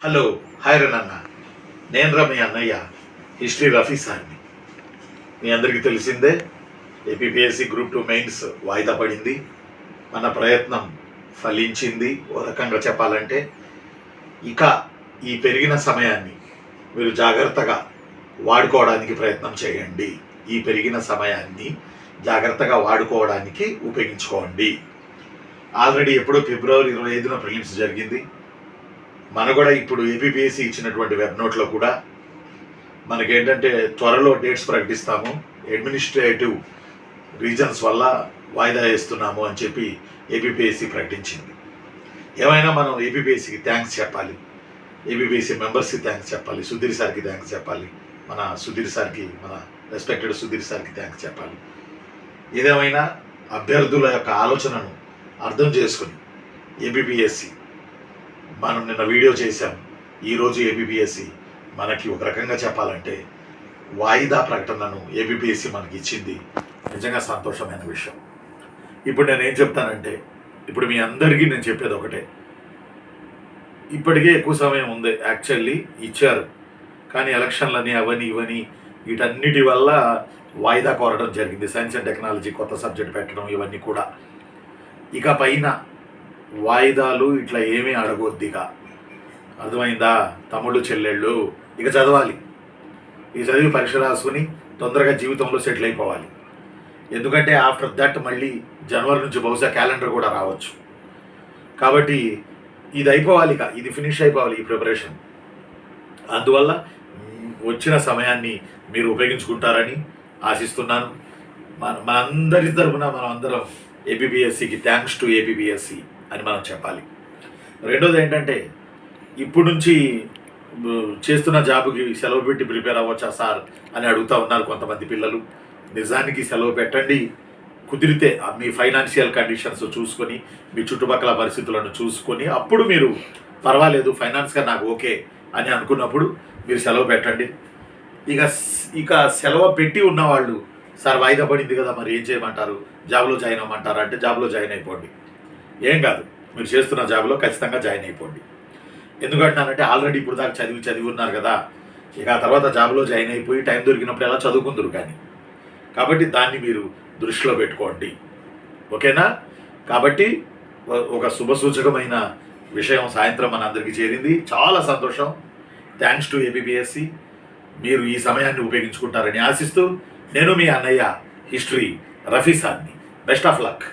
Hello, hi రనన్న. నేను మీ అన్నయ్య history Rafi సార్ని. మీ అందరికీ తెలిసిందే, ఏపీపీఎస్సీ గ్రూప్ 2 మెయిన్స్ వాయిదా పడింది. మన ప్రయత్నం ఫలించింది. ఓ రకంగా చెప్పాలంటే ఇక ఈ పెరిగిన సమయాన్ని మీరు జాగ్రత్తగా వాడుకోవడానికి ప్రయత్నం చేయండి. ఈ పెరిగిన సమయాన్ని జాగ్రత్తగా వాడుకోవడానికి ఉపయోగించుకోండి. ఆల్రెడీ ఎప్పుడో ఫిబ్రవరి 25న ప్రిలిమ్స్ జరిగింది. మన కూడా ఇప్పుడు ఏపీపీఎస్సీ ఇచ్చినటువంటి వెబ్ నోట్లో కూడా మనకేంటంటే త్వరలో డేట్స్ ప్రకటిస్తాము, అడ్మినిస్ట్రేటివ్ రీజన్స్ వల్ల వాయిదా వేస్తున్నాము అని చెప్పి ఏపీపీఎస్సీ ప్రకటించింది. ఏమైనా మనం ఏపీపీఎస్సీకి థ్యాంక్స్ చెప్పాలి, ఏపీపీఎస్సీ మెంబర్స్కి థ్యాంక్స్ చెప్పాలి, సుధీర్ సార్కి థ్యాంక్స్ చెప్పాలి, మన సుధీర్ సార్కి, మన రెస్పెక్టెడ్ సుధీర్ సార్కి థ్యాంక్స్ చెప్పాలి. ఏదేమైనా అభ్యర్థుల యొక్క ఆలోచనను అర్థం చేసుకుని ఏపీపీఎస్సీ మనం నిన్న వీడియో చేశాం. ఈరోజు ఏపీపీఎస్సీ మనకి ఒక రకంగా చెప్పాలంటే వాయిదా ప్రకటనను ఏపీపీఎస్సీ మనకి ఇచ్చింది. నిజంగా సంతోషమైన విషయం. ఇప్పుడు నేను ఏం చెప్తానంటే, ఇప్పుడు మీ అందరికీ నేను చెప్పేది ఒకటే, ఇప్పటికే ఎక్కువ సమయం ఉంది. యాక్చువల్లీ ఇచ్చారు, కానీ ఎలక్షన్లని అవని ఇవని వీటన్నిటి వల్ల వాయిదా కోరడం జరిగింది. సైన్స్ అండ్ టెక్నాలజీ కొత్త సబ్జెక్ట్ పెట్టడం ఇవన్నీ కూడా. ఇక పైన వాయిదాలు ఇట్లా ఏమీ అడగొద్దిగా, అర్థమైందా? తమ్ముళ్ళు చెల్లెళ్ళు ఇక చదవాలి. ఇక చదివి పరీక్ష రాసుకుని తొందరగా జీవితంలో సెటిల్ అయిపోవాలి. ఎందుకంటే ఆఫ్టర్ దట్ మళ్ళీ జనవరి నుంచి బహుశా క్యాలెండర్ కూడా రావచ్చు. కాబట్టి ఇది అయిపోవాలి, ఇక ఇది ఫినిష్ అయిపోవాలి ఈ ప్రిపరేషన్. అందువల్ల వచ్చిన సమయాన్ని మీరు ఉపయోగించుకుంటారని ఆశిస్తున్నాను. మనందరి తరఫున మనం అందరం ఏపీపీఎస్సీకి థ్యాంక్స్ టు ఏపీపీఎస్సీ అని మనం చెప్పాలి. రెండోది ఏంటంటే, ఇప్పుడు నుంచి చేస్తున్న జాబుకి సెలవు పెట్టి ప్రిపేర్ అవ్వచ్చా సార్ అని అడుగుతూ ఉన్నారు కొంతమంది పిల్లలు. నిజానికి సెలవు పెట్టండి. కుదిరితే మీ ఫైనాన్షియల్ కండిషన్స్ చూసుకొని, మీ చుట్టుపక్కల పరిస్థితులను చూసుకొని, అప్పుడు మీరు పర్వాలేదు ఫైనాన్స్గా నాకు ఓకే అని అనుకున్నప్పుడు మీరు సెలవు పెట్టండి. ఇక సెలవు పెట్టి ఉన్నవాళ్ళు, సార్ వాయిదా పడింది కదా మరి ఏం చేయమంటారు, జాబ్లో జాయిన్ అవ్వమంటారా అంటే జాబ్లో జాయిన్ అయిపోండి. ఏం కాదు, మీరు చేస్తున్న జాబ్లో ఖచ్చితంగా జాయిన్ అయిపోండి. ఎందుకంటున్నానంటే ఆల్రెడీ ఇప్పుడు దాకా చదివి ఉన్నారు కదా, ఇక ఆ తర్వాత జాబ్లో జాయిన్ అయిపోయి టైం దొరికినప్పుడు ఎలా చదువుకుందరు కానీ. కాబట్టి దాన్ని మీరు దృష్టిలో పెట్టుకోండి, ఓకేనా? కాబట్టి ఒక శుభసూచకమైన విషయం సాయంత్రం మన అందరికీ చేరింది. చాలా సంతోషం. Thanks to APPSC. మీరు ఈ సమయాన్ని ఉపయోగించుకుంటారని ఆశిస్తూ, నేను మీ అన్నయ్య హిస్టరీ రఫీ సార్ని. Best of luck.